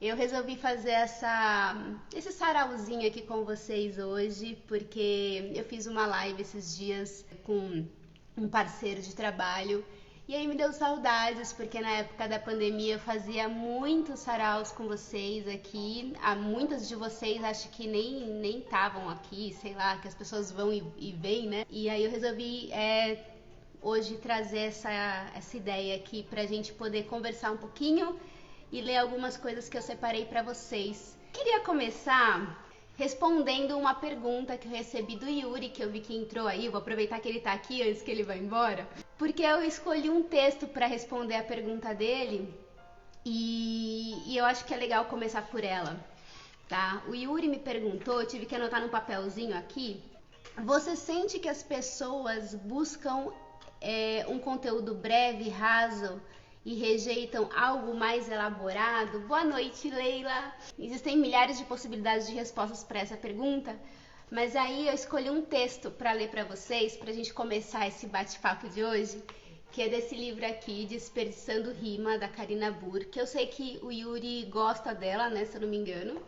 Eu resolvi fazer esse sarauzinho aqui com vocês hoje, porque eu fiz uma live esses dias com um parceiro de trabalho e aí me deu saudades, porque na época da pandemia eu fazia muitos saraus com vocês aqui. Muitas de vocês acho que nem estavam aqui, sei lá, que as pessoas vão e vêm, né? E aí eu resolvi hoje trazer essa ideia aqui pra gente poder conversar um pouquinho e ler algumas coisas que eu separei para vocês. Queria começar respondendo uma pergunta que eu recebi do Yuri, que eu vi que entrou aí. Eu vou aproveitar que ele tá aqui antes que ele vá embora, porque eu escolhi um texto para responder a pergunta dele e eu acho que é legal começar por ela, tá? O Yuri me perguntou, eu tive que anotar num papelzinho aqui: você sente que as pessoas buscam um conteúdo breve, raso, e rejeitam algo mais elaborado? Boa noite, Leila! Existem milhares de possibilidades de respostas para essa pergunta, mas aí eu escolhi um texto para ler para vocês, para a gente começar esse bate-papo de hoje, que é desse livro aqui, Desperdiçando Rima, da Karina Burr, que eu sei que o Yuri gosta dela, né, se eu não me engano.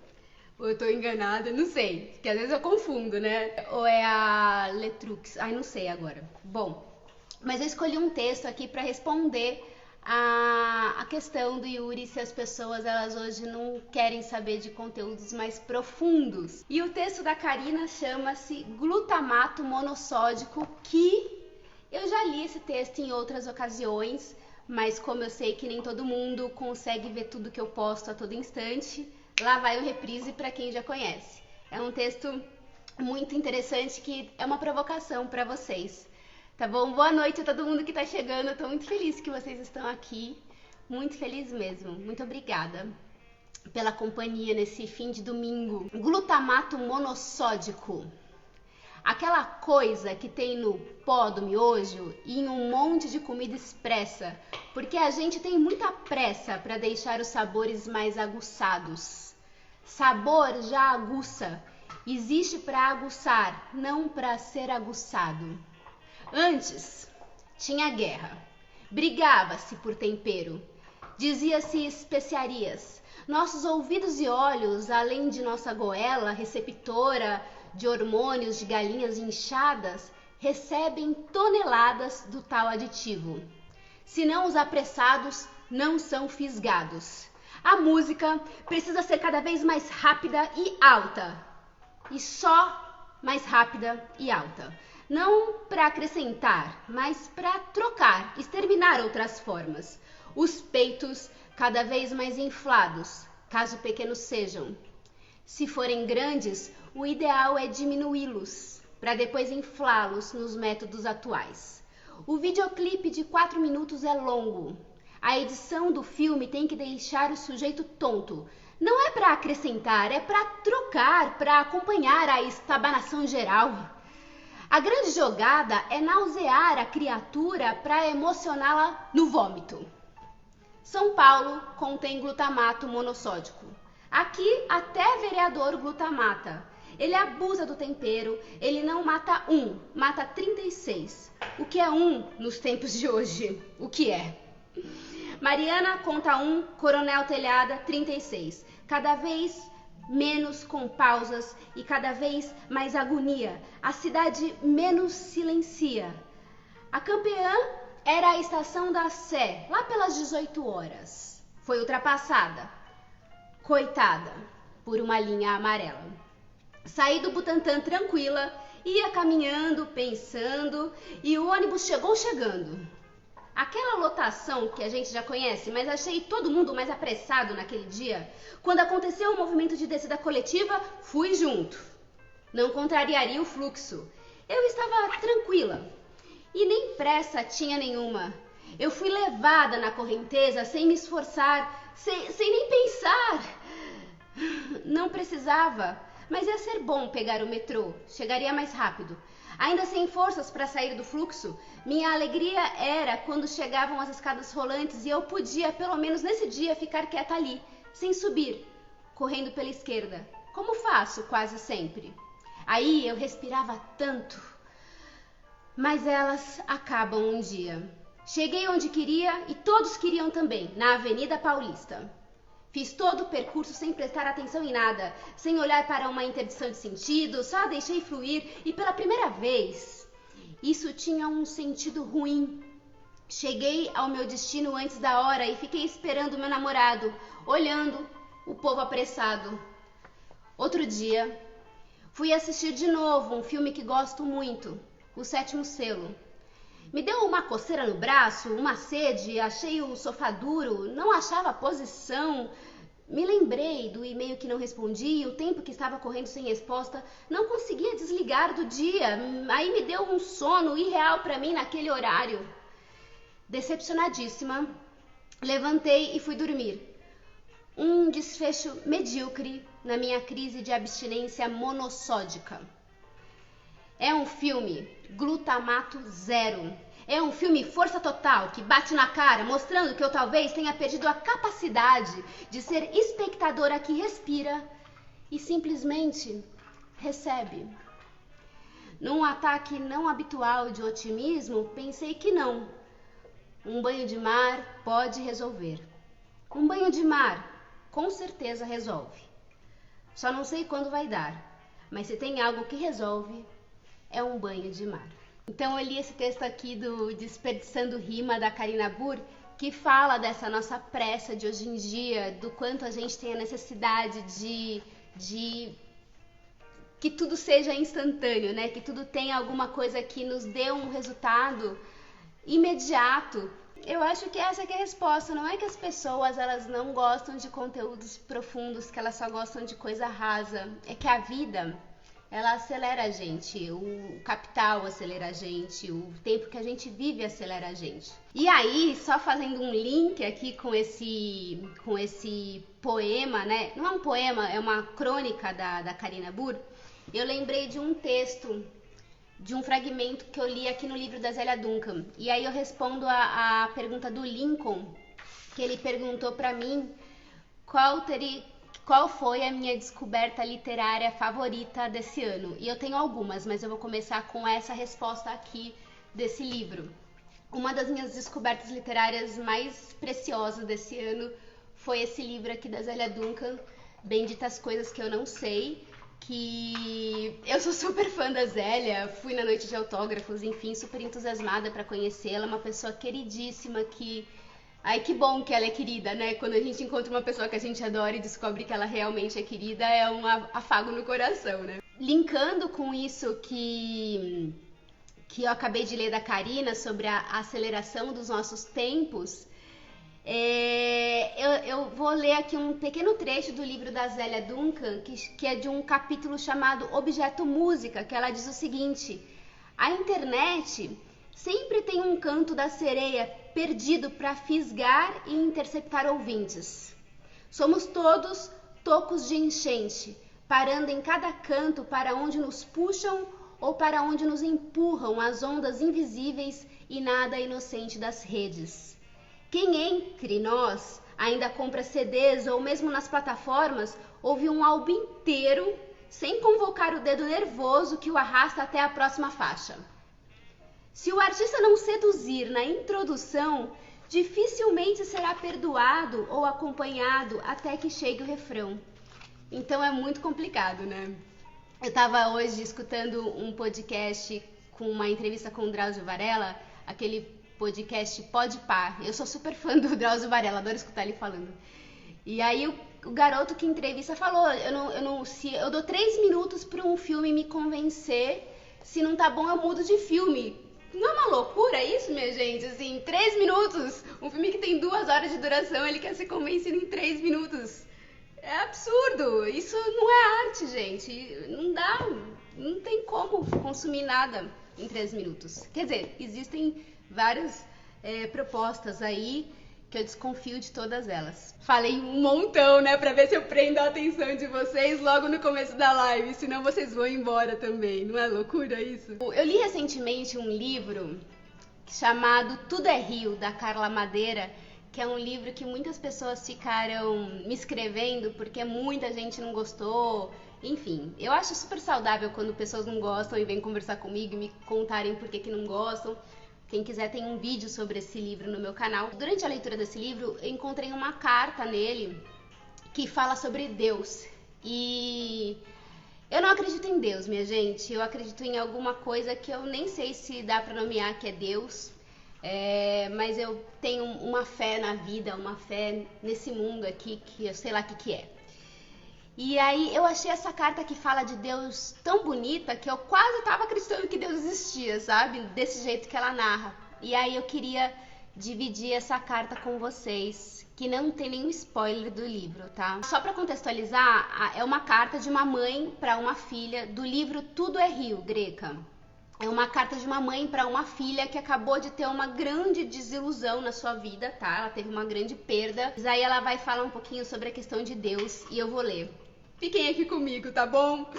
Ou eu tô enganada, não sei, porque às vezes eu confundo, né? Ou é a Letrux, ai, não sei agora. Bom, mas eu escolhi um texto aqui para responder a questão do Yuri, se as pessoas elas hoje não querem saber de conteúdos mais profundos. E o texto da Karina chama-se Glutamato Monossódico, que eu já li esse texto em outras ocasiões, mas como eu sei que nem todo mundo consegue ver tudo que eu posto a todo instante, lá vai o reprise para quem já conhece. É um texto muito interessante que é uma provocação para vocês. Tá bom? Boa noite a todo mundo que tá chegando. Eu tô muito feliz que vocês estão aqui. Muito feliz mesmo. Muito obrigada pela companhia nesse fim de domingo. Glutamato monossódico. Aquela coisa que tem no pó do miojo e em um monte de comida expressa, porque a gente tem muita pressa para deixar os sabores mais aguçados. Sabor já aguça. Existe para aguçar, não para ser aguçado. Antes, tinha guerra, brigava-se por tempero, dizia-se especiarias. Nossos ouvidos e olhos, além de nossa goela receptora de hormônios de galinhas inchadas, recebem toneladas do tal aditivo. Se não os apressados, não são fisgados. A música precisa ser cada vez mais rápida e alta, e só mais rápida e alta. Não para acrescentar, mas para trocar, exterminar outras formas. Os peitos cada vez mais inflados, caso pequenos sejam. Se forem grandes, o ideal é diminuí-los, para depois inflá-los nos métodos atuais. O videoclipe de 4 minutos é longo. A edição do filme tem que deixar o sujeito tonto. Não é para acrescentar, é para trocar, para acompanhar a estabanação geral. A grande jogada é nausear a criatura para emocioná-la no vômito. São Paulo contém glutamato monossódico. Aqui até vereador glutamata. Ele abusa do tempero, ele não mata um, mata 36. O que é um nos tempos de hoje? O que é? Mariana conta 1, Coronel Telhada 36. Cada vez menos com pausas e cada vez mais agonia. A cidade menos silencia. A campeã era a estação da Sé, lá pelas 18 horas. Foi ultrapassada, coitada, por uma linha amarela. Saí do Butantã tranquila, ia caminhando, pensando, e o ônibus chegou chegando. Aquela lotação que a gente já conhece, mas achei todo mundo mais apressado naquele dia. Quando aconteceu o movimento de descida coletiva, fui junto. Não contrariaria o fluxo. Eu estava tranquila e nem pressa tinha nenhuma. Eu fui levada na correnteza sem me esforçar, sem nem pensar. Não precisava, mas ia ser bom pegar o metrô, chegaria mais rápido. Ainda sem forças para sair do fluxo, minha alegria era quando chegavam as escadas rolantes e eu podia, pelo menos nesse dia, ficar quieta ali, sem subir, correndo pela esquerda, como faço quase sempre. Aí eu respirava tanto, mas elas acabam um dia. Cheguei onde queria e todos queriam também, na Avenida Paulista. Fiz todo o percurso sem prestar atenção em nada, sem olhar para uma interdição de sentido, só a deixei fluir e pela primeira vez isso tinha um sentido ruim. Cheguei ao meu destino antes da hora e fiquei esperando meu namorado, olhando o povo apressado. Outro dia, fui assistir de novo um filme que gosto muito, O Sétimo Selo. Me deu uma coceira no braço, uma sede, achei o sofá duro, não achava a posição. Me lembrei do e-mail que não respondi, o tempo que estava correndo sem resposta, não conseguia desligar do dia. Aí me deu um sono irreal para mim naquele horário. Decepcionadíssima, levantei e fui dormir. Um desfecho medíocre na minha crise de abstinência monossódica. É um filme glutamato zero. É um filme força total, que bate na cara, mostrando que eu talvez tenha perdido a capacidade de ser espectadora que respira e simplesmente recebe. Num ataque não habitual de otimismo, pensei que não. Um banho de mar pode resolver. Um banho de mar com certeza resolve. Só não sei quando vai dar, mas se tem algo que resolve, é um banho de mar. Então eu li esse texto aqui do Desperdiçando Rima, da Karina Burr, que fala dessa nossa pressa de hoje em dia, do quanto a gente tem a necessidade de que tudo seja instantâneo, né? Que tudo tenha alguma coisa que nos dê um resultado imediato. Eu acho que essa que é a resposta. Não é que as pessoas elas não gostam de conteúdos profundos, que elas só gostam de coisa rasa. É que a vida, ela acelera a gente, o capital acelera a gente, o tempo que a gente vive acelera a gente. E aí, só fazendo um link aqui com esse poema, né? Não é um poema, é uma crônica da Karina Burr. Eu lembrei de um texto, de um fragmento que eu li aqui no livro da Zélia Duncan. E aí eu respondo a pergunta do Lincoln, que ele perguntou para mim qual foi a minha descoberta literária favorita desse ano. E eu tenho algumas, mas eu vou começar com essa resposta aqui desse livro. Uma das minhas descobertas literárias mais preciosas desse ano foi esse livro aqui da Zélia Duncan, Benditas Coisas Que Eu Não Sei, que eu sou super fã da Zélia, fui na noite de autógrafos, enfim, super entusiasmada para conhecê-la, uma pessoa queridíssima que... Ai, que bom que ela é querida, né? Quando a gente encontra uma pessoa que a gente adora e descobre que ela realmente é querida, é um afago no coração, né? Linkando com isso que eu acabei de ler da Karina sobre a aceleração dos nossos tempos, eu vou ler aqui um pequeno trecho do livro da Zélia Duncan, que é de um capítulo chamado Objeto Música, que ela diz o seguinte: a internet sempre tem um canto da sereia perdido para fisgar e interceptar ouvintes. Somos todos tocos de enchente, parando em cada canto para onde nos puxam ou para onde nos empurram as ondas invisíveis e nada inocente das redes. Quem entre nós ainda compra CDs ou mesmo nas plataformas ouve um álbum inteiro sem convocar o dedo nervoso que o arrasta até a próxima faixa? Se o artista não seduzir na introdução, dificilmente será perdoado ou acompanhado até que chegue o refrão. Então é muito complicado, né? Eu estava hoje escutando um podcast com uma entrevista com o Drauzio Varela, aquele podcast Podpah. Eu sou super fã do Drauzio Varela, adoro escutar ele falando. E aí o garoto que entrevista falou, eu dou 3 minutos para um filme me convencer, se não tá bom eu mudo de filme. Não é uma loucura isso, minha gente? Assim, 3 minutos, um filme que tem 2 horas de duração, ele quer ser convencido em 3 minutos. É absurdo, isso não é arte, gente. Não dá, não tem como consumir nada em 3 minutos. Quer dizer, existem várias propostas aí que eu desconfio de todas elas. Falei um montão, né, pra ver se eu prendo a atenção de vocês logo no começo da live, senão vocês vão embora também. Não é loucura isso? Eu li recentemente um livro chamado Tudo é Rio, da Carla Madeira, que é um livro que muitas pessoas ficaram me escrevendo porque muita gente não gostou. Enfim, eu acho super saudável quando pessoas não gostam e vêm conversar comigo e me contarem por que não gostam. Quem quiser tem um vídeo sobre esse livro no meu canal. Durante a leitura desse livro, eu encontrei uma carta nele que fala sobre Deus. E eu não acredito em Deus, minha gente. Eu acredito em alguma coisa que eu nem sei se dá para nomear que é Deus. Mas eu tenho uma fé na vida, uma fé nesse mundo aqui que eu sei lá o que é. E aí eu achei essa carta que fala de Deus tão bonita que eu quase estava acreditando que Deus existia, sabe? Desse jeito que ela narra. E aí eu queria dividir essa carta com vocês, que não tem nenhum spoiler do livro, tá? Só para contextualizar, é uma carta de uma mãe para uma filha do livro Tudo é Rio, Greca. É uma carta de uma mãe para uma filha que acabou de ter uma grande desilusão na sua vida, tá? Ela teve uma grande perda. Mas aí ela vai falar um pouquinho sobre a questão de Deus e eu vou ler. Fiquem aqui comigo, tá bom?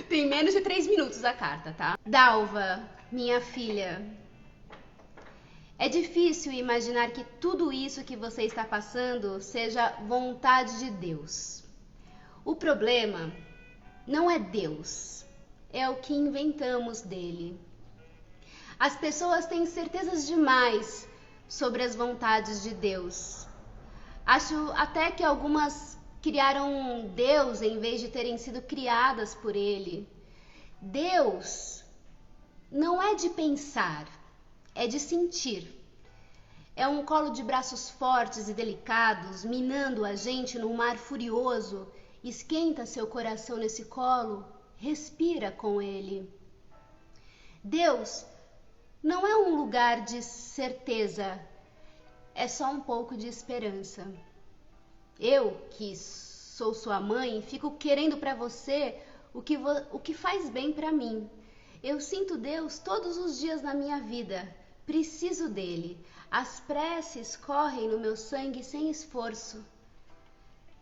Tem menos de 3 minutos a carta, tá? Dalva, minha filha, é difícil imaginar que tudo isso que você está passando seja vontade de Deus. O problema não é Deus, é o que inventamos dele. As pessoas têm certezas demais sobre as vontades de Deus. Acho até que algumas criaram Deus em vez de terem sido criadas por ele. Deus não é de pensar, é de sentir. É um colo de braços fortes e delicados, minando a gente num mar furioso. Esquenta seu coração nesse colo, respira com ele. Deus não é um lugar de certeza, é só um pouco de esperança. Eu, que sou sua mãe, fico querendo para você o que faz bem para mim. Eu sinto Deus todos os dias na minha vida. Preciso dele. As preces correm no meu sangue sem esforço.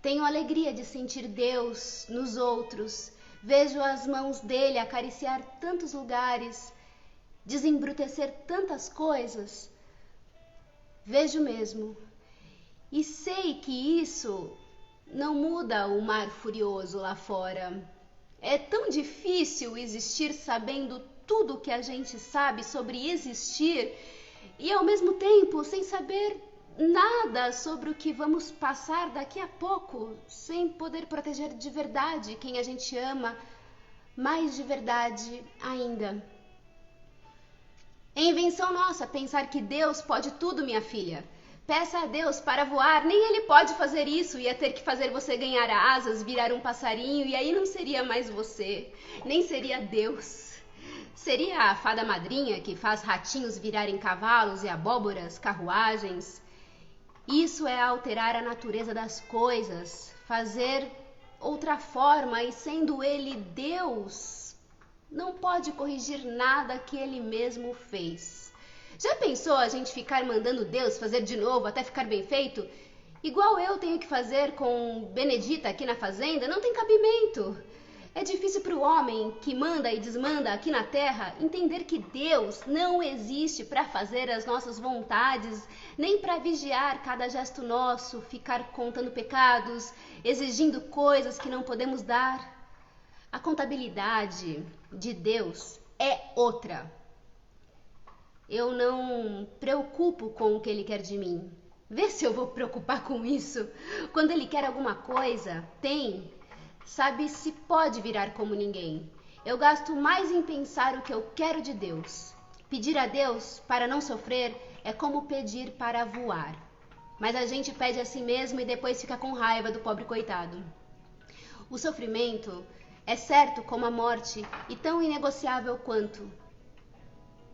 Tenho alegria de sentir Deus nos outros. Vejo as mãos dele acariciar tantos lugares, desembrutecer tantas coisas. Vejo mesmo. E sei que isso não muda o mar furioso lá fora. É tão difícil existir sabendo tudo que a gente sabe sobre existir e ao mesmo tempo sem saber nada sobre o que vamos passar daqui a pouco, sem poder proteger de verdade quem a gente ama, mais de verdade ainda. É invenção nossa pensar que Deus pode tudo, minha filha. Peça a Deus para voar, nem ele pode fazer isso, ia ter que fazer você ganhar asas, virar um passarinho, e aí não seria mais você, nem seria Deus. Seria a fada madrinha que faz ratinhos virarem cavalos e abóboras, carruagens. Isso é alterar a natureza das coisas, fazer outra forma, e sendo ele Deus, não pode corrigir nada que ele mesmo fez. Já pensou a gente ficar mandando Deus fazer de novo até ficar bem feito? Igual eu tenho que fazer com Benedita aqui na fazenda, não tem cabimento. É difícil para o homem que manda e desmanda aqui na terra entender que Deus não existe para fazer as nossas vontades, nem para vigiar cada gesto nosso, ficar contando pecados, exigindo coisas que não podemos dar. A contabilidade de Deus é outra. Eu não preocupo com o que ele quer de mim. Vê se eu vou preocupar com isso. Quando ele quer alguma coisa, sabe se pode virar como ninguém. Eu gasto mais em pensar o que eu quero de Deus. Pedir a Deus para não sofrer é como pedir para voar. Mas a gente pede a si mesmo e depois fica com raiva do pobre coitado. O sofrimento é certo como a morte e tão inegociável quanto.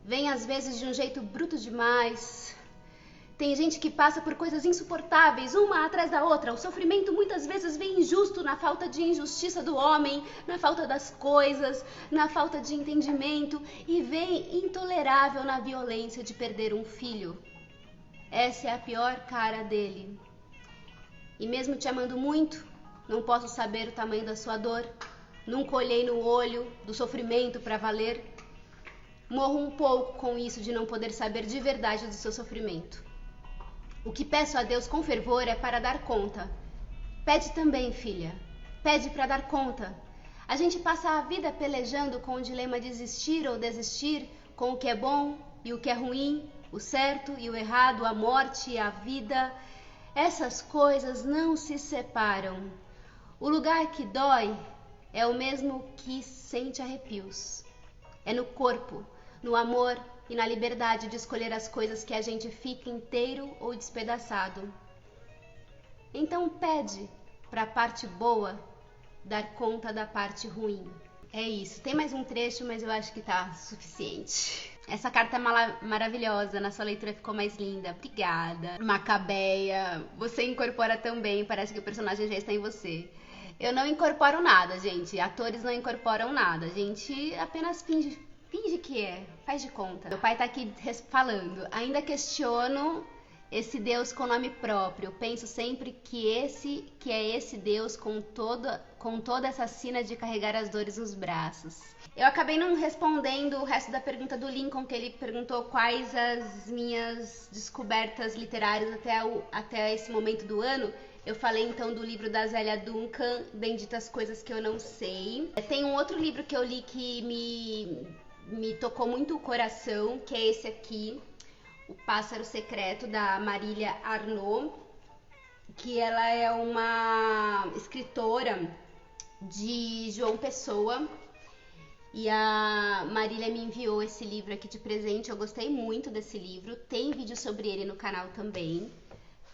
Vem às vezes de um jeito bruto demais. Tem gente que passa por coisas insuportáveis, uma atrás da outra. O sofrimento muitas vezes vem injusto na falta de injustiça do homem, na falta das coisas, na falta de entendimento, e vem intolerável na violência de perder um filho. Essa é a pior cara dele. E mesmo te amando muito, não posso saber o tamanho da sua dor. Nunca olhei no olho do sofrimento para valer. Morro um pouco com isso de não poder saber de verdade do seu sofrimento. O que peço a Deus com fervor é para dar conta. Pede também, filha. Pede para dar conta. A gente passa a vida pelejando com o dilema de existir ou desistir, com o que é bom e o que é ruim, o certo e o errado, a morte e a vida. Essas coisas não se separam. O lugar que dói é o mesmo que sente arrepios. É no corpo, no amor e na liberdade de escolher as coisas que a gente fica inteiro ou despedaçado. Então pede para a parte boa dar conta da parte ruim. É isso. Tem mais um trecho, mas eu acho que tá suficiente. Essa carta é maravilhosa, na sua leitura ficou mais linda. Obrigada. Macabeia, você incorpora também, parece que o personagem já está em você. Eu não incorporo nada, gente. Atores não incorporam nada. A gente apenas finge que é, faz de conta. Meu pai tá aqui falando. Ainda questiono esse Deus com nome próprio. Penso sempre que é esse Deus com toda essa sina de carregar as dores nos braços. Eu acabei não respondendo o resto da pergunta do Lincoln, que ele perguntou quais as minhas descobertas literárias até esse momento do ano. Eu falei então do livro da Zélia Duncan, Benditas Coisas que Eu Não Sei. Tem um outro livro que eu li que me tocou muito o coração, que é esse aqui, O Pássaro Secreto, da Marília Arnaud, que ela é uma escritora de João Pessoa. E a Marília me enviou esse livro aqui de presente. Eu gostei muito desse livro. Tem vídeo sobre ele no canal também.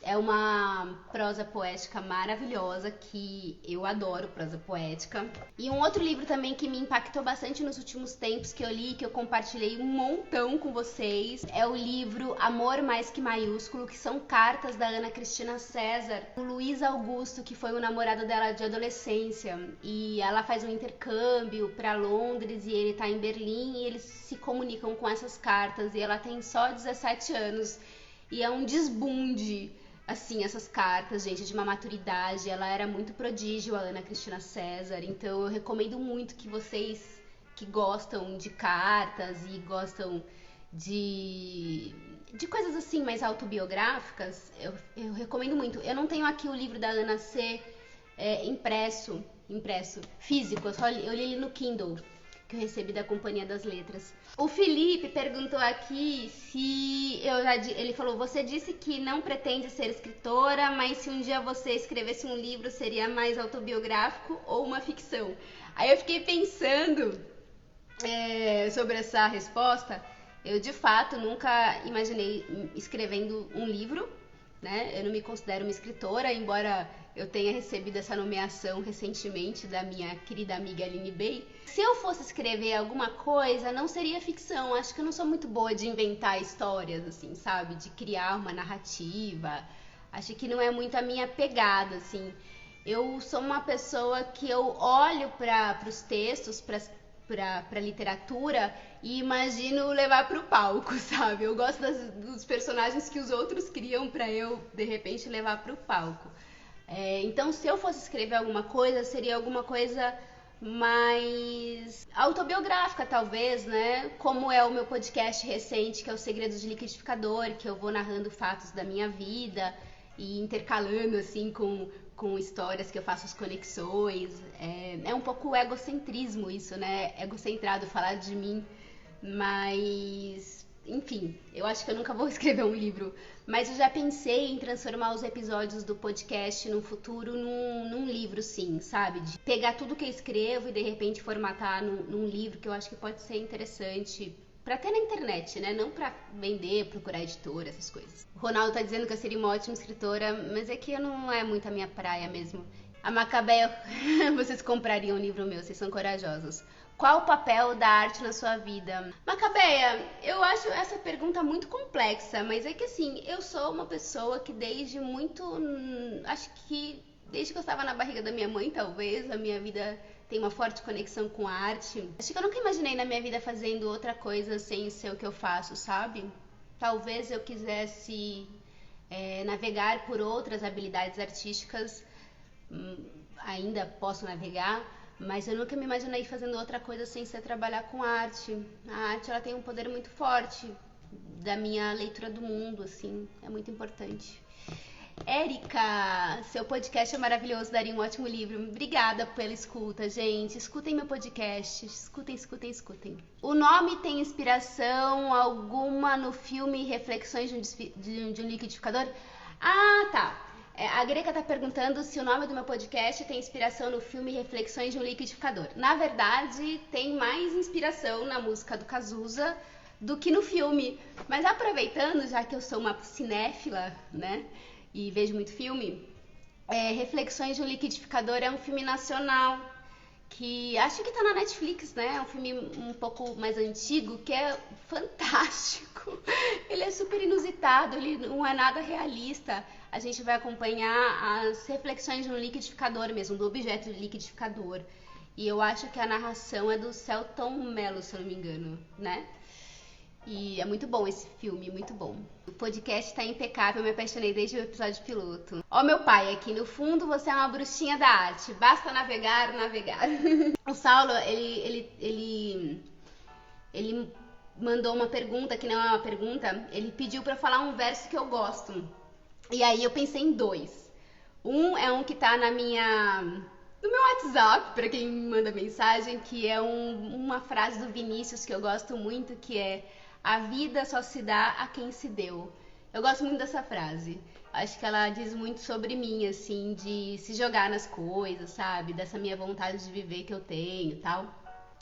É uma prosa poética maravilhosa, que eu adoro prosa poética. E um outro livro também que me impactou bastante nos últimos tempos, que eu li, que eu compartilhei um montão com vocês, é o livro Amor Mais Que Maiúsculo, que são cartas da Ana Cristina César, o Luiz Augusto, que foi o namorado dela de adolescência. E ela faz um intercâmbio para Londres e ele tá em Berlim, e eles se comunicam com essas cartas. E ela tem só 17 anos. E é um desbunde, assim, essas cartas, gente, de uma maturidade. Ela era muito prodígio, a Ana Cristina César. Então eu recomendo muito que vocês que gostam de cartas e gostam de coisas assim mais autobiográficas, eu recomendo muito. Eu não tenho aqui o livro da Ana C impresso, físico, eu li ele no Kindle, que eu recebi da Companhia das Letras. O Felipe perguntou aqui se ele falou: você disse que não pretende ser escritora, mas se um dia você escrevesse um livro, seria mais autobiográfico ou uma ficção? Aí eu fiquei pensando sobre essa resposta. Eu de fato nunca imaginei escrevendo um livro, né? Eu não me considero uma escritora, embora eu tenha recebido essa nomeação recentemente da minha querida amiga Aline Bey. Se eu fosse escrever alguma coisa, não seria ficção. Acho que eu não sou muito boa de inventar histórias, assim, sabe? De criar uma narrativa. Acho que não é muito a minha pegada, assim. Eu sou uma pessoa que eu olho para os textos, para literatura, e imagino levar para o palco, sabe? Eu gosto dos personagens que os outros criam para eu, de repente, levar para o palco. Então, se eu fosse escrever alguma coisa, seria alguma coisa mais autobiográfica, talvez, né? Como é o meu podcast recente, que é o Segredos de Liquidificador, que eu vou narrando fatos da minha vida e intercalando, assim, com histórias que eu faço as conexões. É um pouco egocentrismo isso, né? Egocentrado falar de mim, mas enfim, eu acho que eu nunca vou escrever um livro, mas eu já pensei em transformar os episódios do podcast no futuro num livro, sim, sabe? De pegar tudo que eu escrevo e de repente formatar num livro, que eu acho que pode ser interessante pra ter na internet, né? Não pra vender, procurar editora, essas coisas. O Ronaldo tá dizendo que eu seria uma ótima escritora, mas é que não é muito a minha praia mesmo. A Macabeia, vocês comprariam um livro meu, vocês são corajosos. Qual o papel da arte na sua vida? Macabeia, eu acho essa pergunta muito complexa, mas é que assim, eu sou uma pessoa que acho que desde que eu estava na barriga da minha mãe, talvez, a minha vida tem uma forte conexão com a arte. Acho que eu nunca imaginei na minha vida fazendo outra coisa sem ser o que eu faço, sabe? Talvez eu quisesse navegar por outras habilidades artísticas, ainda posso navegar, mas eu nunca me imaginei fazendo outra coisa sem ser trabalhar com arte. A arte, ela tem um poder muito forte da minha leitura do mundo, assim, é muito importante. Érica, seu podcast é maravilhoso, daria um ótimo livro. Obrigada pela escuta, gente. Escutem meu podcast. Escutem. O nome tem inspiração alguma no filme Reflexões de um Liquidificador? Ah, tá. A Greca tá perguntando se o nome do meu podcast tem inspiração no filme Reflexões de um Liquidificador. Na verdade, tem mais inspiração na música do Cazuza do que no filme. Mas aproveitando, já que eu sou uma cinéfila, né, e vejo muito filme, Reflexões de um Liquidificador é um filme nacional que acho que tá na Netflix, né? É um filme um pouco mais antigo, que é fantástico. Ele é super inusitado, ele não é nada realista. A gente vai acompanhar as reflexões de um liquidificador mesmo, do objeto liquidificador. E eu acho que a narração é do Selton Mello, se eu não me engano, né? E é muito bom esse filme, muito bom. O podcast tá impecável, eu me apaixonei desde o episódio piloto. Ó, meu pai, aqui no fundo você é uma bruxinha da arte, basta navegar, navegar. O Saulo, ele mandou uma pergunta, que não é uma pergunta, ele pediu pra eu falar um verso que eu gosto. E aí eu pensei em dois. Um é um que tá no meu WhatsApp, pra quem me manda mensagem, que é uma frase do Vinícius que eu gosto muito, que é: a vida só se dá a quem se deu. Eu gosto muito dessa frase. Acho que ela diz muito sobre mim, assim, de se jogar nas coisas, sabe? Dessa minha vontade de viver que eu tenho e tal.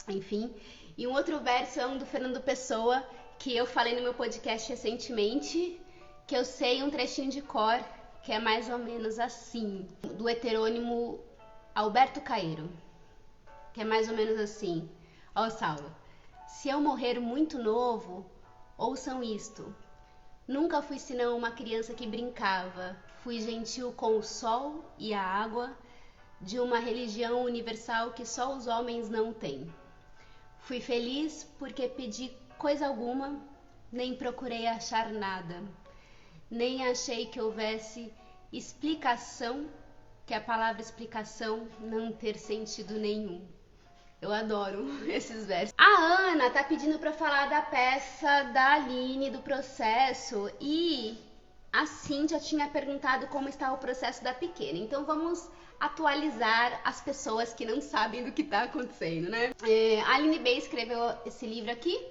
Enfim. E um outro verso é um do Fernando Pessoa, que eu falei no meu podcast recentemente, que eu sei um trechinho de cor, que é mais ou menos assim, do heterônimo Alberto Caeiro, que é mais ou menos assim: ó, Saulo, se eu morrer muito novo, ouçam isto. Nunca fui senão uma criança que brincava, fui gentil com o sol e a água, de uma religião universal que só os homens não têm. Fui feliz porque pedi coisa alguma, nem procurei achar nada, nem achei que houvesse explicação, que a palavra explicação não ter sentido nenhum. Eu adoro esses versos. A Ana tá pedindo pra falar da peça da Aline, do processo, e a Cíntia tinha perguntado como está o processo da pequena. Então vamos atualizar as pessoas que não sabem do que tá acontecendo, né? A Aline B escreveu esse livro aqui,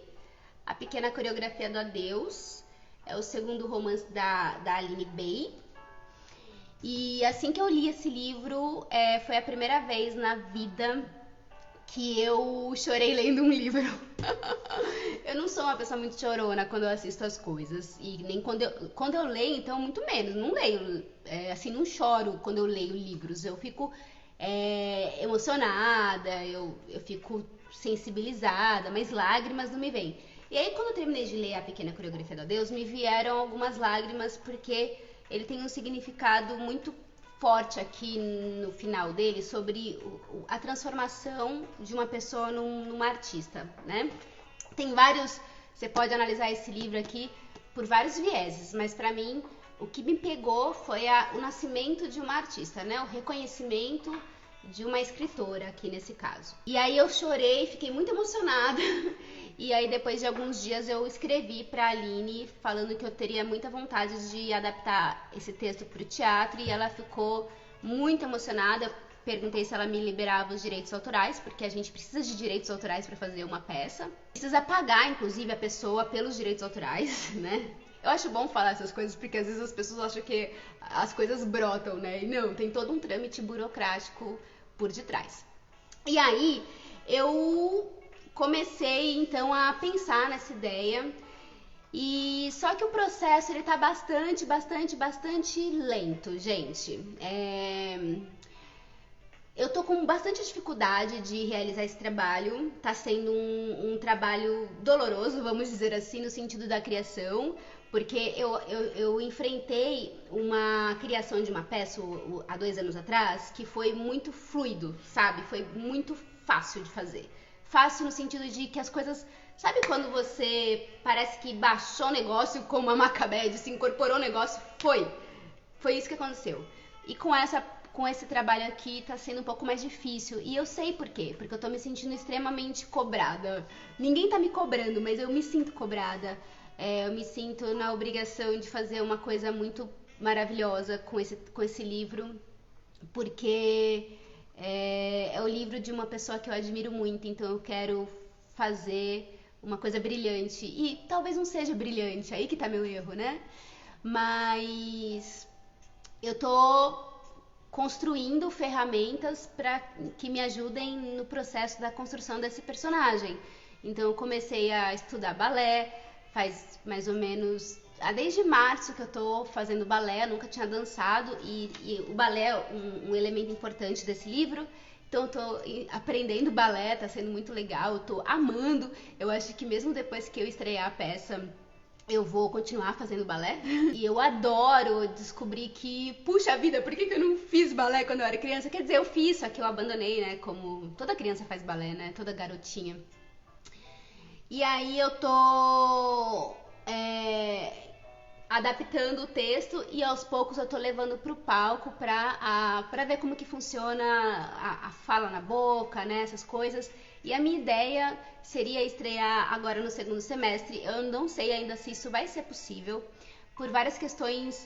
A Pequena Coreografia do Adeus. É o segundo romance da Aline Bay. E assim que eu li esse livro, foi a primeira vez na vida que eu chorei lendo um livro. Eu não sou uma pessoa muito chorona quando eu assisto as coisas. E nem quando eu leio, então, muito menos. Não leio, assim, não choro quando eu leio livros. Eu fico emocionada, eu fico sensibilizada, mas lágrimas não me vêm. E aí, quando eu terminei de ler A Pequena Coreografia do Adeus, me vieram algumas lágrimas, porque ele tem um significado muito forte aqui no final dele sobre a transformação de uma pessoa numa artista, né? Tem vários, você pode analisar esse livro aqui por vários vieses, mas pra mim o que me pegou foi o nascimento de uma artista, né? O reconhecimento de uma escritora aqui nesse caso. E aí eu chorei, fiquei muito emocionada. E aí depois de alguns dias eu escrevi pra Aline falando que eu teria muita vontade de adaptar esse texto pro teatro, e ela ficou muito emocionada. Eu perguntei se ela me liberava os direitos autorais, porque a gente precisa de direitos autorais para fazer uma peça. Precisa pagar, inclusive, a pessoa pelos direitos autorais, né? Eu acho bom falar essas coisas, porque às vezes as pessoas acham que as coisas brotam, né? E não, tem todo um trâmite burocrático por detrás. E aí eu comecei então a pensar nessa ideia, e só que o processo ele tá bastante lento, gente. Eu tô com bastante dificuldade de realizar esse trabalho. Tá sendo um trabalho doloroso, vamos dizer assim, no sentido da criação, porque eu enfrentei uma criação de uma peça há 2 anos atrás que foi muito fluido, sabe? Foi muito fácil de fazer. Fácil no sentido de que as coisas... Sabe quando você parece que baixou o negócio como a Macabede, se incorporou o negócio? Foi isso que aconteceu. E com esse trabalho aqui tá sendo um pouco mais difícil. E eu sei por quê. Porque eu tô me sentindo extremamente cobrada. Ninguém tá me cobrando, mas eu me sinto cobrada. Eu me sinto na obrigação de fazer uma coisa muito maravilhosa com esse livro. Porque é o livro de uma pessoa que eu admiro muito. Então eu quero fazer uma coisa brilhante. E talvez não seja brilhante, aí que tá meu erro, né? Mas eu tô construindo ferramentas para que me ajudem no processo da construção desse personagem. Então eu comecei a estudar balé, faz mais ou menos desde março que eu tô fazendo balé, eu nunca tinha dançado e o balé é um elemento importante desse livro. Então eu tô aprendendo balé, tá sendo muito legal, eu tô amando. Eu acho que mesmo depois que eu estrear a peça, eu vou continuar fazendo balé. E eu adoro descobrir que, puxa vida, por que eu não fiz balé quando eu era criança? Quer dizer, eu fiz, só que eu abandonei, né? Como toda criança faz balé, né? Toda garotinha. E aí eu tô adaptando o texto e aos poucos eu tô levando pro palco pra ver como que funciona a fala na boca, né? Essas coisas. E a minha ideia seria estrear agora no segundo semestre. Eu não sei ainda se isso vai ser possível, por várias questões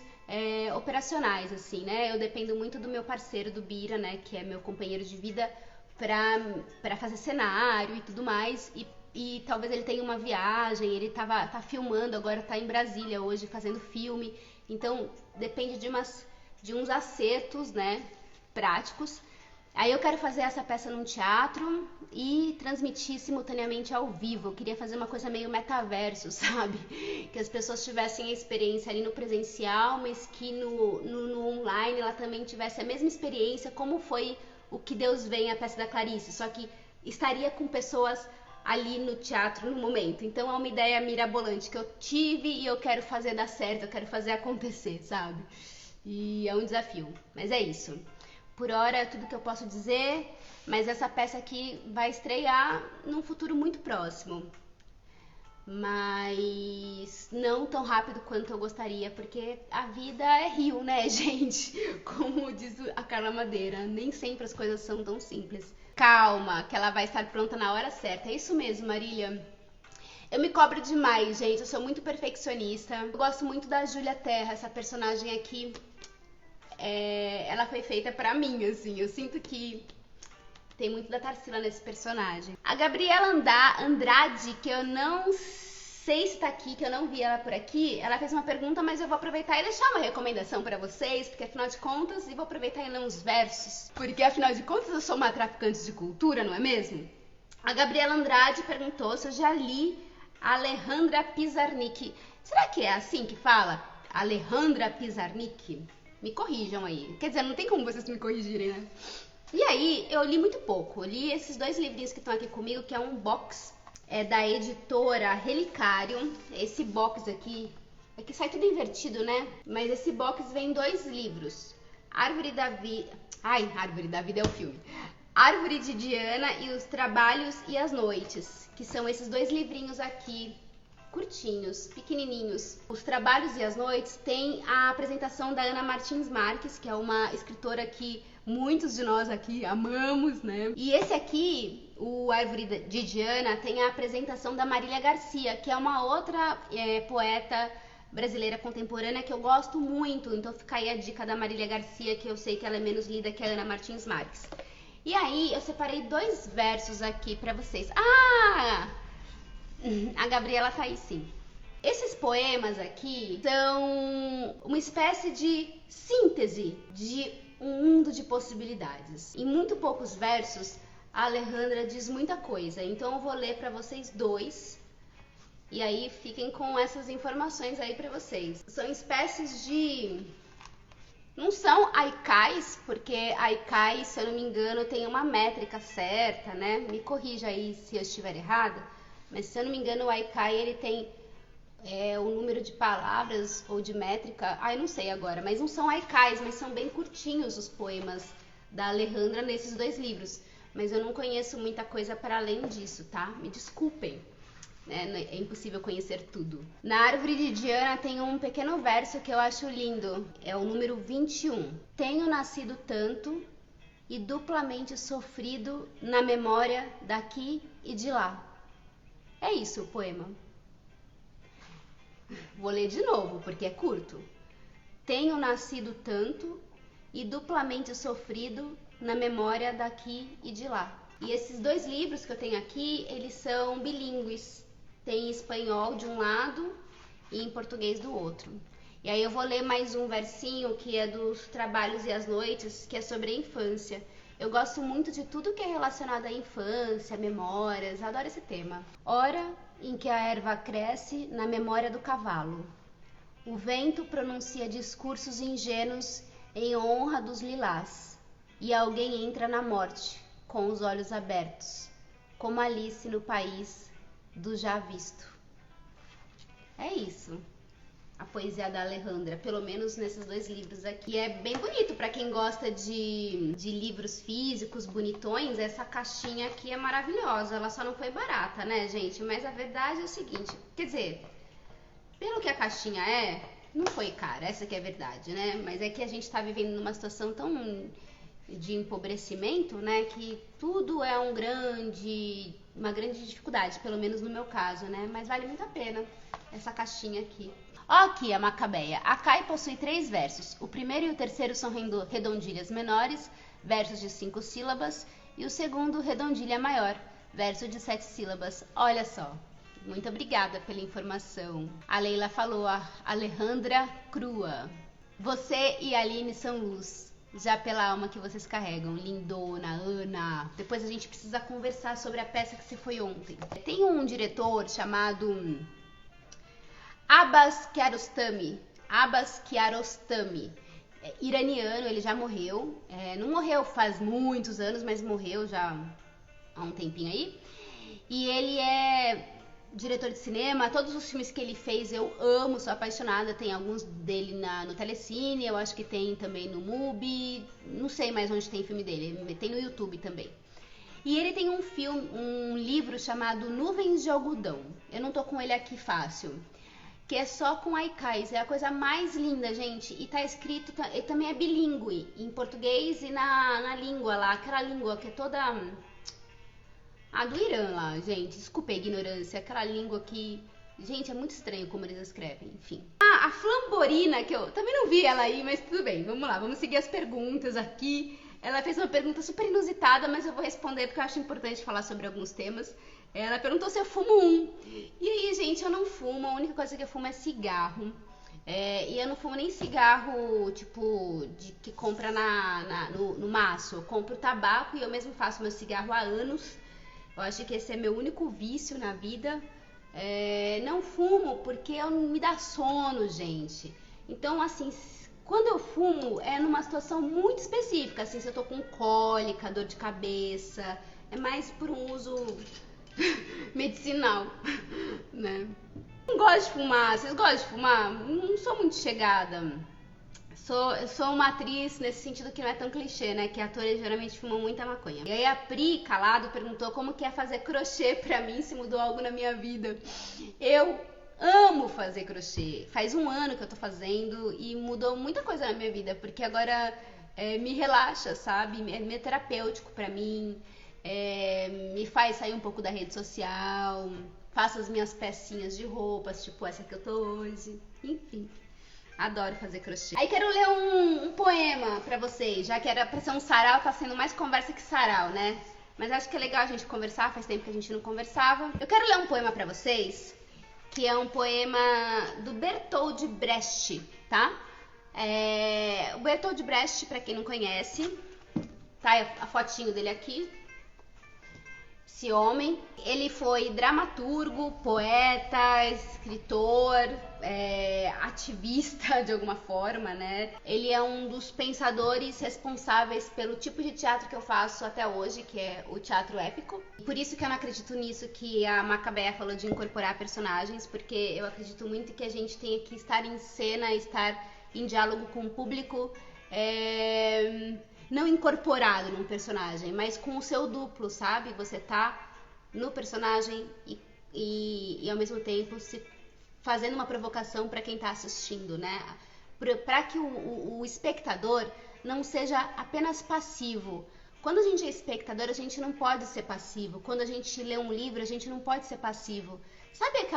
operacionais, assim, né? Eu dependo muito do meu parceiro, do Bira, né? Que é meu companheiro de vida, pra fazer cenário e tudo mais. E talvez ele tenha uma viagem, ele tá filmando, agora tá em Brasília hoje fazendo filme. Então depende de uns acertos, né? Práticos. Aí eu quero fazer essa peça num teatro e transmitir simultaneamente ao vivo. Eu queria fazer uma coisa meio metaverso, sabe? Que as pessoas tivessem a experiência ali no presencial, mas que no online ela também tivesse a mesma experiência, como foi o Que Deus Vem, a peça da Clarice, só que estaria com pessoas ali no teatro no momento. Então é uma ideia mirabolante que eu tive e eu quero fazer dar certo, eu quero fazer acontecer, sabe? E é um desafio, mas é isso. Por hora é tudo que eu posso dizer, mas essa peça aqui vai estrear num futuro muito próximo. Mas não tão rápido quanto eu gostaria, porque a vida é rio, né, gente? Como diz a Carla Madeira, nem sempre as coisas são tão simples. Calma, que ela vai estar pronta na hora certa. É isso mesmo, Marília. Eu me cobro demais, gente. Eu sou muito perfeccionista. Eu gosto muito da Júlia Terra, essa personagem aqui. Ela foi feita pra mim, assim. Eu sinto que tem muito da Tarsila nesse personagem. A Gabriela Andrade, que eu não sei se tá aqui, que eu não vi ela por aqui, ela fez uma pergunta, mas eu vou aproveitar e deixar uma recomendação pra vocês, porque afinal de contas, e vou aproveitar e ler uns versos, porque afinal de contas eu sou uma traficante de cultura, não é mesmo? A Gabriela Andrade perguntou se eu já li a Alejandra Pizarnik. Será que é assim que fala? Alejandra Pizarnik? Me corrijam aí. Quer dizer, não tem como vocês me corrigirem, né? E aí, eu li muito pouco. Eu li esses dois livrinhos que estão aqui comigo, que é um box da editora Relicário. Esse box aqui sai tudo invertido, né? Mas esse box vem 2 livros. Árvore da Vida... Ai, Árvore da Vida é o filme. Árvore de Diana e Os Trabalhos e as Noites, que são esses 2 livrinhos aqui, curtinhos, pequenininhos. Os Trabalhos e as Noites tem a apresentação da Ana Martins Marques, que é uma escritora que muitos de nós aqui amamos, né? E esse aqui, o Árvore de Diana, tem a apresentação da Marília Garcia, que é uma outra poeta brasileira contemporânea que eu gosto muito. Então fica aí a dica da Marília Garcia, que eu sei que ela é menos lida que a Ana Martins Marques. E aí eu separei 2 versos aqui pra vocês. Ah! A Gabriela tá aí sim. Esses poemas aqui são uma espécie de síntese de um mundo de possibilidades. Em muito poucos versos, a Alejandra diz muita coisa. Então eu vou ler para vocês 2. E aí fiquem com essas informações aí para vocês. São espécies de... Não são haikais, porque haikai, se eu não me engano, tem uma métrica certa, né? Me corrija aí se eu estiver errada. Mas se eu não me engano, o haikai ele tem o número de palavras ou de métrica, eu não sei agora, mas não são haikais, mas são bem curtinhos os poemas da Alejandra nesses 2 livros. Mas eu não conheço muita coisa para além disso, tá? Me desculpem, né? É impossível conhecer tudo. Na Árvore de Diana tem um pequeno verso que eu acho lindo, é o número 21. Tenho nascido tanto e duplamente sofrido na memória daqui e de lá. É isso o poema. Vou ler de novo, porque é curto. Tenho nascido tanto e duplamente sofrido na memória daqui e de lá. E esses 2 livros que eu tenho aqui, eles são bilíngues. Tem em espanhol de um lado e em português do outro. E aí eu vou ler mais um versinho que é dos Trabalhos e as Noites, que é sobre a infância. Eu gosto muito de tudo que é relacionado à infância, memórias, adoro esse tema. Hora em que a erva cresce na memória do cavalo. O vento pronuncia discursos ingênuos em honra dos lilás, e alguém entra na morte com os olhos abertos, como Alice no país do já visto. É isso. A poesia da Alejandra, pelo menos nesses 2 livros aqui. E é bem bonito para quem gosta de livros físicos, bonitões. Essa caixinha aqui é maravilhosa. Ela só não foi barata, né, gente? Mas a verdade é o seguinte, quer dizer, pelo que a caixinha é, não foi cara, essa que é a verdade, né? Mas é que a gente tá vivendo numa situação tão de empobrecimento, né, que tudo é uma grande dificuldade, pelo menos no meu caso, né? Mas vale muito a pena essa caixinha aqui. Ó, aqui a Macabeia. A Cai possui 3 versos. O primeiro e o terceiro são redondilhas menores, versos de 5 sílabas, e o segundo redondilha maior, verso de 7 sílabas. Olha só. Muito obrigada pela informação. A Leila falou, a Alejandra Crua. Você e a Aline são luz, já pela alma que vocês carregam. Lindona, Ana. Depois a gente precisa conversar sobre a peça que você foi ontem. Tem um diretor chamado Abbas Kiarostami. É iraniano, ele já morreu. Não morreu faz muitos anos, mas morreu já há um tempinho aí. E ele é diretor de cinema. Todos os filmes que ele fez eu amo, sou apaixonada. Tem alguns dele no Telecine, eu acho que tem também no Mubi. Não sei mais onde tem filme dele, tem no YouTube também. E ele tem um livro chamado Nuvens de Algodão. Eu não tô com ele aqui fácil. Que é só com haikais, é a coisa mais linda, gente, e tá escrito, ele também é bilíngue, em português e na língua lá, aquela língua que é toda, do Irã lá, gente, desculpa a ignorância, aquela língua que, gente, é muito estranho como eles escrevem, enfim. A Flamborina, que eu também não vi ela aí, mas tudo bem, vamos lá, vamos seguir as perguntas aqui. Ela fez uma pergunta super inusitada, mas eu vou responder porque eu acho importante falar sobre alguns temas. Ela perguntou se eu fumo E aí, gente, eu não fumo. A única coisa que eu fumo é cigarro. E eu não fumo nem cigarro, tipo, que compra no maço. Eu compro tabaco e eu mesmo faço meu cigarro há anos. Eu acho que esse é meu único vício na vida. Não fumo porque me dá sono, gente. Então, assim, quando eu fumo é numa situação muito específica. Assim, se eu tô com cólica, dor de cabeça. É mais por um uso medicinal, né? Não gosto de fumar. Vocês gostam de fumar? Não sou muito chegada. Eu sou uma atriz nesse sentido que não é tão clichê, né? Que atores geralmente fumam muita maconha. E aí a Pri Calado perguntou como que é fazer crochê pra mim, se mudou algo na minha vida. Eu amo fazer crochê. Faz 1 ano que eu tô fazendo e mudou muita coisa na minha vida, porque agora me relaxa, sabe? É meio terapêutico pra mim. Me faz sair um pouco da rede social, faço as minhas pecinhas de roupas, tipo essa que eu tô hoje, enfim, adoro fazer crochê. Aí quero ler um poema pra vocês, já que era pra ser um sarau, tá sendo mais conversa que sarau, né? Mas acho que é legal a gente conversar, faz tempo que a gente não conversava. Eu quero ler um poema pra vocês, que é um poema do Bertold Brecht, tá? O Bertold Brecht, pra quem não conhece, tá a fotinho dele aqui. Esse homem, ele foi dramaturgo, poeta, escritor, ativista de alguma forma, né? Ele é um dos pensadores responsáveis pelo tipo de teatro que eu faço até hoje, que é o teatro épico. Por isso que eu não acredito nisso que a Macabeia falou de incorporar personagens, porque eu acredito muito que a gente tem que estar em cena, estar em diálogo com o público, não incorporado num personagem, mas com o seu duplo, sabe? Você tá no personagem e ao mesmo tempo se fazendo uma provocação para quem tá assistindo, né? Para que o espectador não seja apenas passivo. Quando a gente é espectador, a gente não pode ser passivo. Quando a gente lê um livro, a gente não pode ser passivo. Sabe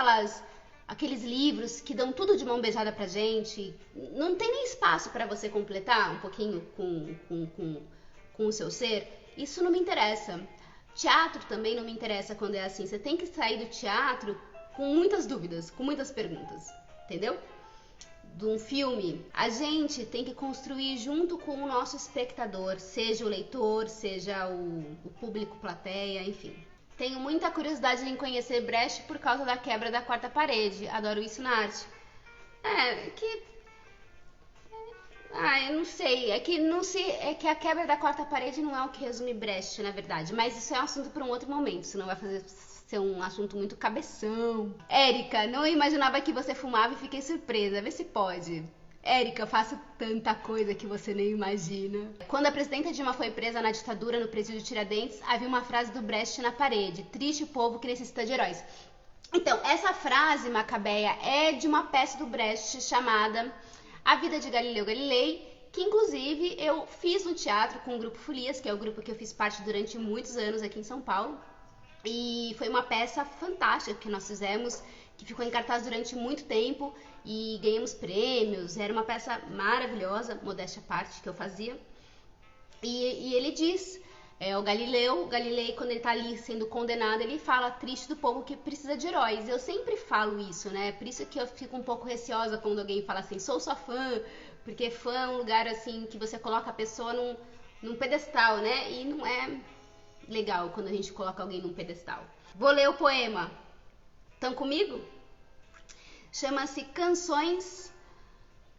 aqueles livros que dão tudo de mão beijada pra gente? Não tem nem espaço para você completar um pouquinho com o seu ser? Isso não me interessa. Teatro também não me interessa quando é assim. Você tem que sair do teatro com muitas dúvidas, com muitas perguntas, entendeu? de um filme, a gente tem que construir junto com o nosso espectador, seja o leitor, seja o público plateia, enfim. Tenho muita curiosidade em conhecer Brecht por causa da quebra da quarta parede. Adoro isso na arte. Eu não sei. É que a quebra da quarta parede não é o que resume Brecht, na verdade. Mas isso é um assunto para um outro momento, senão vai ser um assunto muito cabeção. Érica, não imaginava que você fumava e fiquei surpresa. Vê se pode. Érica, eu faço tanta coisa que você nem imagina. Quando a presidenta Dilma foi presa na ditadura no presídio Tiradentes, havia uma frase do Brecht na parede: triste o povo que necessita de heróis. Então, essa frase, Macabeia, é de uma peça do Brecht chamada A Vida de Galileu Galilei, que inclusive eu fiz no teatro com o Grupo Folias, que é o grupo que eu fiz parte durante muitos anos aqui em São Paulo. E foi uma peça fantástica que nós fizemos, que ficou em cartaz durante muito tempo e ganhamos prêmios. Era uma peça maravilhosa, modéstia à parte, que eu fazia. E ele diz, o Galilei, quando ele tá ali sendo condenado, ele fala triste do povo que precisa de heróis. Eu sempre falo isso, né? Por isso que eu fico um pouco receosa quando alguém fala assim, sou sua fã, porque fã é um lugar assim que você coloca a pessoa num pedestal, né? E não é legal quando a gente coloca alguém num pedestal. Vou ler o poema. Estão comigo? Chama-se Canções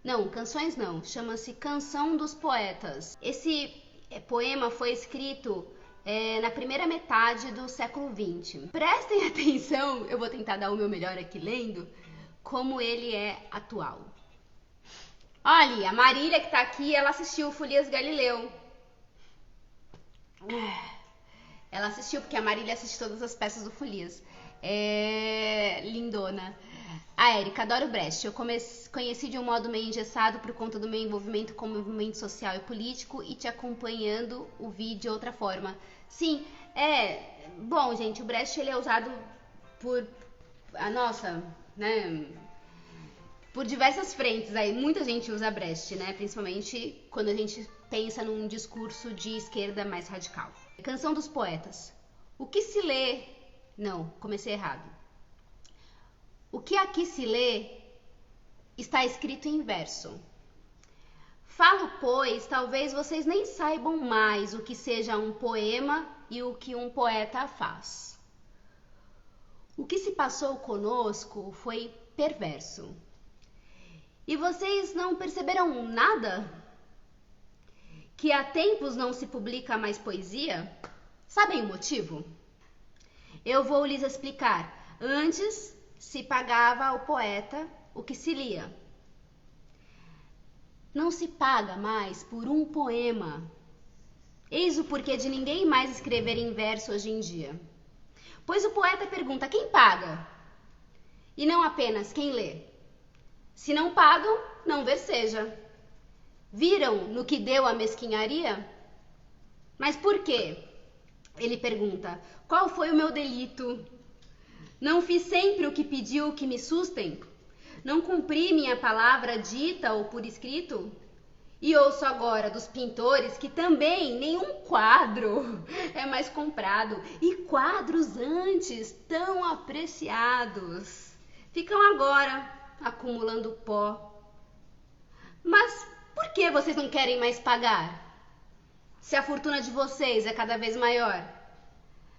não. Chama-se Canção dos Poetas. Esse poema foi escrito na primeira metade do século XX. Prestem atenção, eu vou tentar dar o meu melhor aqui lendo, como ele é atual. Olha, a Marília que tá aqui, ela assistiu Folias Galileu. Ela assistiu, porque a Marília assiste todas as peças do Folias. Lindona. A Érica, adoro Brecht. Eu conheci de um modo meio engessado por conta do meu envolvimento com o movimento social e político e te acompanhando o vídeo de outra forma. Sim, bom, gente, o Brecht ele é usado por por diversas frentes aí. Muita gente usa Brecht, né? Principalmente quando a gente pensa num discurso de esquerda mais radical. Canção dos Poetas. O que se lê... Não, comecei errado. O que aqui se lê está escrito em verso. Falo, pois, talvez vocês nem saibam mais o que seja um poema e o que um poeta faz. O que se passou conosco foi perverso. E vocês não perceberam nada? Que há tempos não se publica mais poesia? Sabem o motivo? Eu vou lhes explicar. Antes se pagava ao poeta o que se lia. Não se paga mais por um poema. Eis o porquê de ninguém mais escrever em verso hoje em dia. Pois o poeta pergunta quem paga? E não apenas quem lê. Se não pagam, não verseja. Viram no que deu a mesquinharia? Mas por quê? Ele pergunta. Qual foi o meu delito? Não fiz sempre o que pediu que me sustem? Não cumpri minha palavra dita ou por escrito? E ouço agora dos pintores que também nenhum quadro é mais comprado. E quadros antes tão apreciados ficam agora acumulando pó. Mas por que vocês não querem mais pagar? Se a fortuna de vocês é cada vez maior.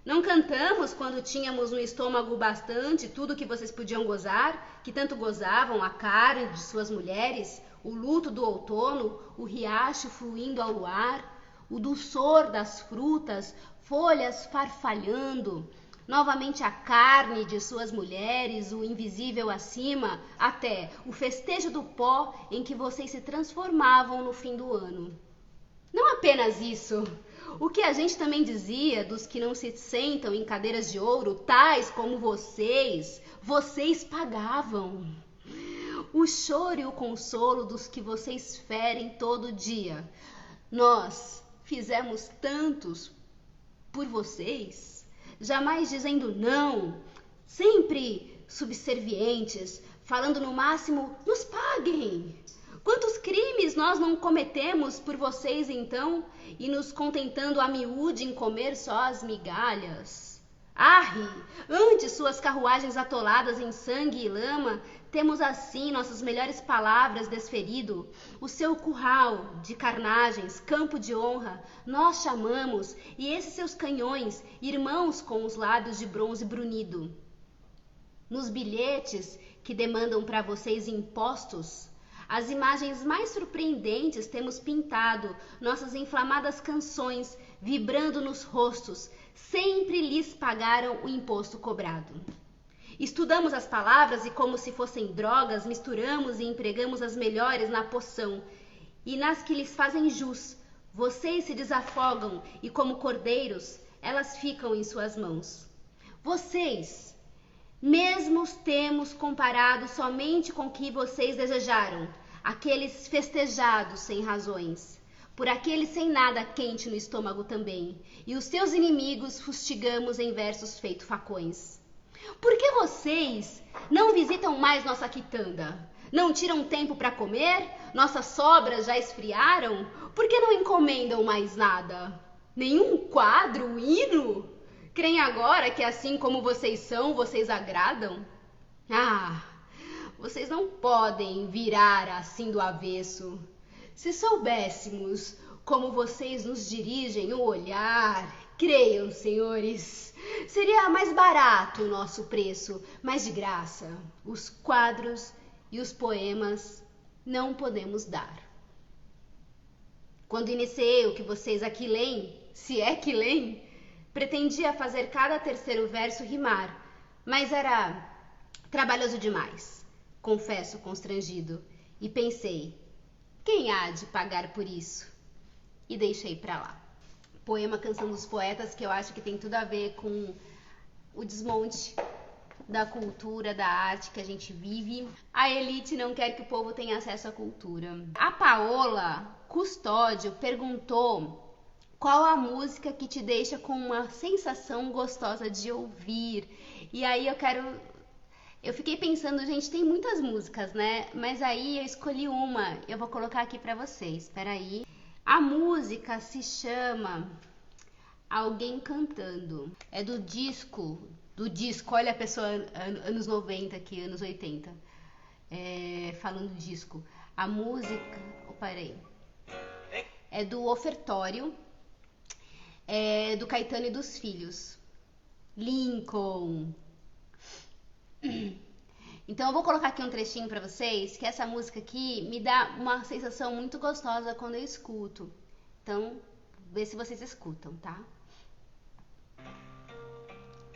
Não cantamos quando tínhamos no estômago bastante tudo que vocês podiam gozar, que tanto gozavam a carne de suas mulheres, o luto do outono, o riacho fluindo ao luar, o dulçor das frutas, folhas farfalhando, novamente a carne de suas mulheres, o invisível acima, até o festejo do pó em que vocês se transformavam no fim do ano. Não apenas isso, o que a gente também dizia dos que não se sentam em cadeiras de ouro, tais como vocês pagavam. O choro e o consolo dos que vocês ferem todo dia. Nós fizemos tantos por vocês, jamais dizendo não, sempre subservientes, falando no máximo, nos paguem. Quantos crimes nós não cometemos por vocês então, e nos contentando a miúde em comer só as migalhas? Arre, antes suas carruagens atoladas em sangue e lama temos assim nossas melhores palavras desferido, o seu curral de carnagens, campo de honra, nós chamamos, e esses seus canhões, irmãos com os lábios de bronze brunido. Nos bilhetes que demandam para vocês impostos, as imagens mais surpreendentes temos pintado, nossas inflamadas canções vibrando nos rostos, sempre lhes pagaram o imposto cobrado. Estudamos as palavras e, como se fossem drogas, misturamos e empregamos as melhores na poção, e nas que lhes fazem jus, vocês se desafogam e, como cordeiros, elas ficam em suas mãos. Vocês, mesmos temos comparado somente com o que vocês desejaram, aqueles festejados sem razões, por aqueles sem nada quente no estômago também, e os seus inimigos fustigamos em versos feito facões. Por que vocês não visitam mais nossa quitanda? Não tiram tempo para comer? Nossas sobras já esfriaram? Por que não encomendam mais nada? Nenhum quadro, hino? Creem agora que assim como vocês são, vocês agradam? Ah, vocês não podem virar assim do avesso. Se soubéssemos como vocês nos dirigem o olhar, creiam, senhores, seria mais barato o nosso preço, mas de graça. Os quadros e os poemas não podemos dar. Quando iniciei o que vocês aqui leem, se é que leem, pretendia fazer cada terceiro verso rimar, mas era trabalhoso demais, confesso constrangido, e pensei, quem há de pagar por isso? E deixei pra lá. Poema Canção dos Poetas, que eu acho que tem tudo a ver com o desmonte da cultura, da arte que a gente vive. A elite não quer que o povo tenha acesso à cultura. A Paola Custódio perguntou qual a música que te deixa com uma sensação gostosa de ouvir. E aí eu fiquei pensando, gente, tem muitas músicas, né? Mas aí eu escolhi uma, eu vou colocar aqui pra vocês, espera aí. A música se chama Alguém Cantando. É do disco, olha a pessoa, anos 90 aqui, anos 80. Falando do disco. A música, é do Ofertório, do Caetano e dos Filhos. Lincoln. Então eu vou colocar aqui um trechinho pra vocês, que essa música aqui me dá uma sensação muito gostosa quando eu escuto. Então, vê se vocês escutam, tá?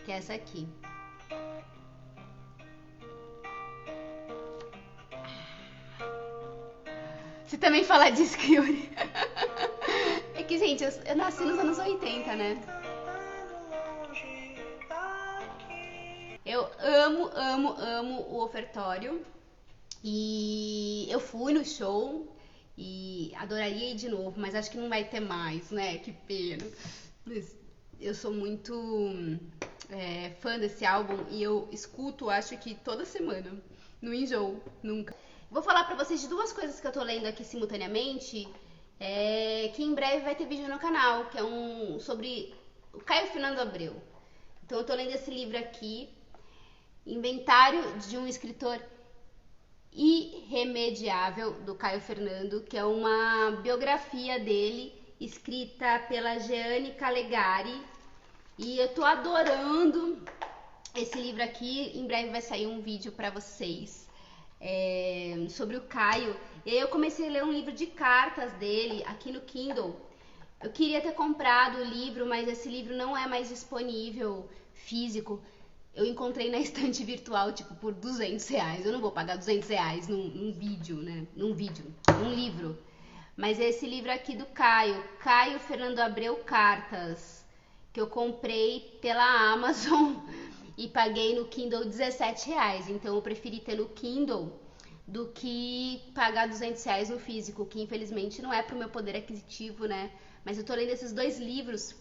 Que é essa aqui. Você também fala disso, Yuri? É que, gente, eu nasci nos anos 80, né? Eu amo o Ofertório. E eu fui no show e adoraria ir de novo, mas acho que não vai ter mais, né? Que pena. Mas eu sou muito fã desse álbum e eu escuto, acho que toda semana. Não enjoo, nunca. Vou falar pra vocês de duas coisas que eu tô lendo aqui simultaneamente, que em breve vai ter vídeo no canal, que é sobre o Caio Fernando Abreu. Então eu tô lendo esse livro aqui, Inventário de um Escritor Irremediável, do Caio Fernando, que é uma biografia dele, escrita pela Jeane Calegari, e eu tô adorando esse livro aqui. Em breve vai sair um vídeo pra vocês sobre o Caio. E aí eu comecei a ler um livro de cartas dele aqui no Kindle. Eu queria ter comprado o livro, mas esse livro não é mais disponível físico. Eu encontrei na estante virtual, tipo, por R$200. Eu não vou pagar R$200 num vídeo, né? Num livro. Mas é esse livro aqui do Caio Fernando Abreu Cartas, que eu comprei pela Amazon e paguei no Kindle R$17. Então eu preferi ter no Kindle do que pagar R$200 no físico, que infelizmente não é pro meu poder aquisitivo, né? Mas eu tô lendo esses dois livros.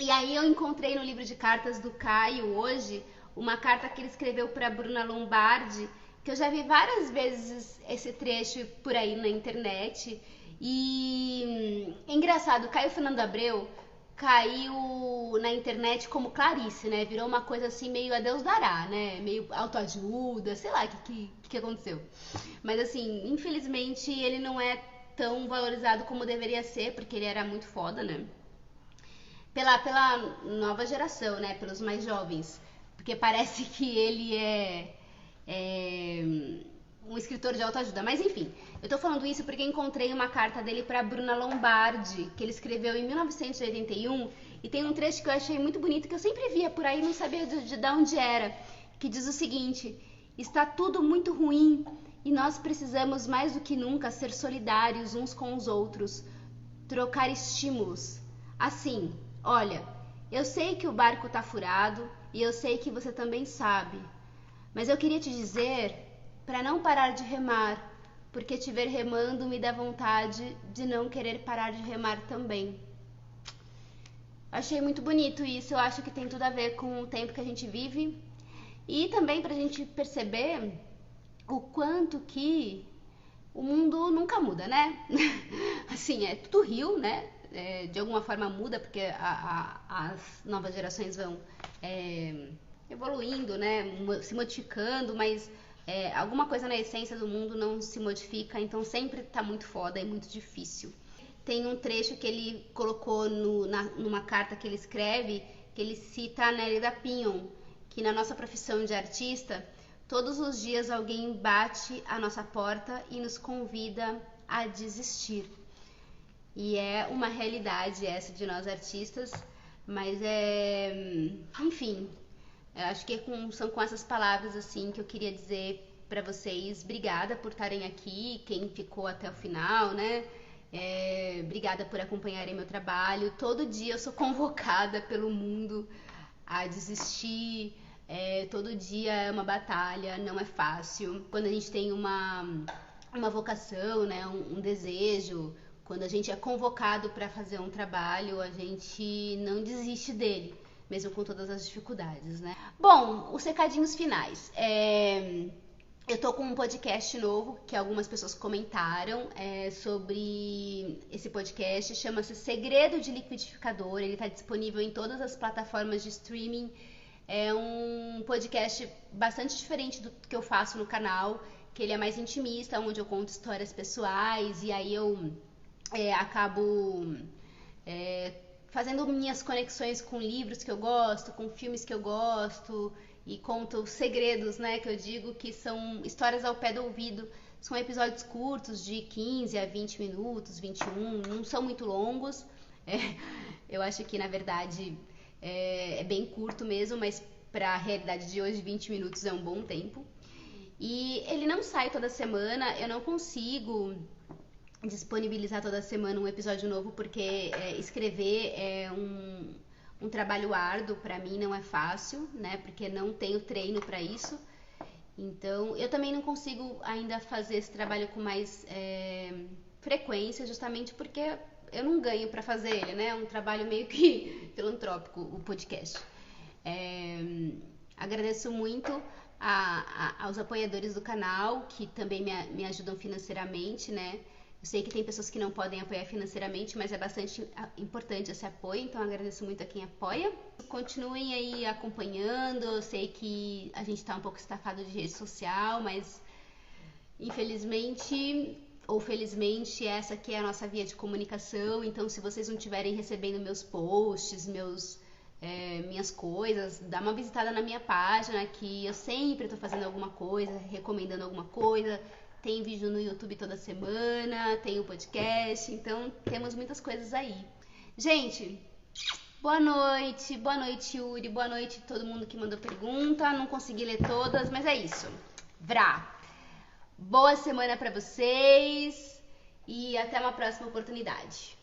E aí eu encontrei no livro de cartas do Caio hoje uma carta que ele escreveu para Bruna Lombardi, que eu já vi várias vezes esse trecho por aí na internet. E engraçado, Caio Fernando Abreu caiu na internet como Clarice, né? Virou uma coisa assim meio a Deus dará, né? Meio autoajuda, sei lá o que aconteceu. Mas assim, infelizmente ele não é tão valorizado como deveria ser, porque ele era muito foda, né? Pela nova geração, né? Pelos mais jovens. Porque parece que ele é um escritor de autoajuda. Mas enfim, eu tô falando isso porque encontrei uma carta dele para Bruna Lombardi, que ele escreveu em 1981, e tem um trecho que eu achei muito bonito, que eu sempre via por aí, não sabia de onde era, que diz o seguinte: está tudo muito ruim e nós precisamos mais do que nunca ser solidários uns com os outros, trocar estímulos. Assim, olha, eu sei que o barco tá furado e eu sei que você também sabe, mas eu queria te dizer para não parar de remar, porque te ver remando me dá vontade de não querer parar de remar também. Achei muito bonito isso, eu acho que tem tudo a ver com o tempo que a gente vive e também pra gente perceber o quanto que o mundo nunca muda, né? Assim, é tudo rio, né? De alguma forma muda, porque as novas gerações vão evoluindo, né? Se modificando, mas alguma coisa na essência do mundo não se modifica, então sempre tá muito foda e muito difícil. Tem um trecho que ele colocou numa carta que ele escreve, que ele cita a Nélida Pinhon, que na nossa profissão de artista, todos os dias alguém bate à nossa porta e nos convida a desistir. E é uma realidade essa de nós artistas, mas enfim, eu acho que são com essas palavras assim que eu queria dizer para vocês, obrigada por estarem aqui, quem ficou até o final, né? Obrigada por acompanharem meu trabalho. Todo dia eu sou convocada pelo mundo a desistir, todo dia é uma batalha, não é fácil. Quando a gente tem uma vocação, né, um desejo, quando a gente é convocado para fazer um trabalho, a gente não desiste dele, mesmo com todas as dificuldades, né? Bom, os recadinhos finais. Eu tô com um podcast novo que algumas pessoas comentaram sobre esse podcast. Chama-se Segredo de Liquidificador. Ele está disponível em todas as plataformas de streaming. É um podcast bastante diferente do que eu faço no canal, que ele é mais intimista, onde eu conto histórias pessoais e aí eu acabo fazendo minhas conexões com livros que eu gosto, com filmes que eu gosto, e conto segredos, né, que eu digo que são histórias ao pé do ouvido. São episódios curtos, de 15 a 20 minutos, 21, não são muito longos. Eu acho que, na verdade, é bem curto mesmo, mas para a realidade de hoje, 20 minutos é um bom tempo. E ele não sai toda semana, eu não consigo disponibilizar toda semana um episódio novo, porque escrever é um trabalho árduo, para mim não é fácil, né? Porque não tenho treino para isso. Então, eu também não consigo ainda fazer esse trabalho com mais frequência, justamente porque eu não ganho para fazer ele, né? É um trabalho meio que filantrópico, o podcast. Agradeço muito aos apoiadores do canal, que também me ajudam financeiramente, né? Eu sei que tem pessoas que não podem apoiar financeiramente, mas é bastante importante esse apoio, então agradeço muito a quem apoia. Continuem aí acompanhando, eu sei que a gente tá um pouco estafado de rede social, mas infelizmente ou felizmente essa aqui é a nossa via de comunicação, então se vocês não estiverem recebendo meus posts, minhas coisas, dá uma visitada na minha página, que eu sempre tô fazendo alguma coisa, recomendando alguma coisa. Tem vídeo no YouTube toda semana, tem o podcast, então temos muitas coisas aí. Gente, boa noite Yuri, boa noite todo mundo que mandou pergunta, não consegui ler todas, mas é isso. Vrá! Boa semana pra vocês e até uma próxima oportunidade.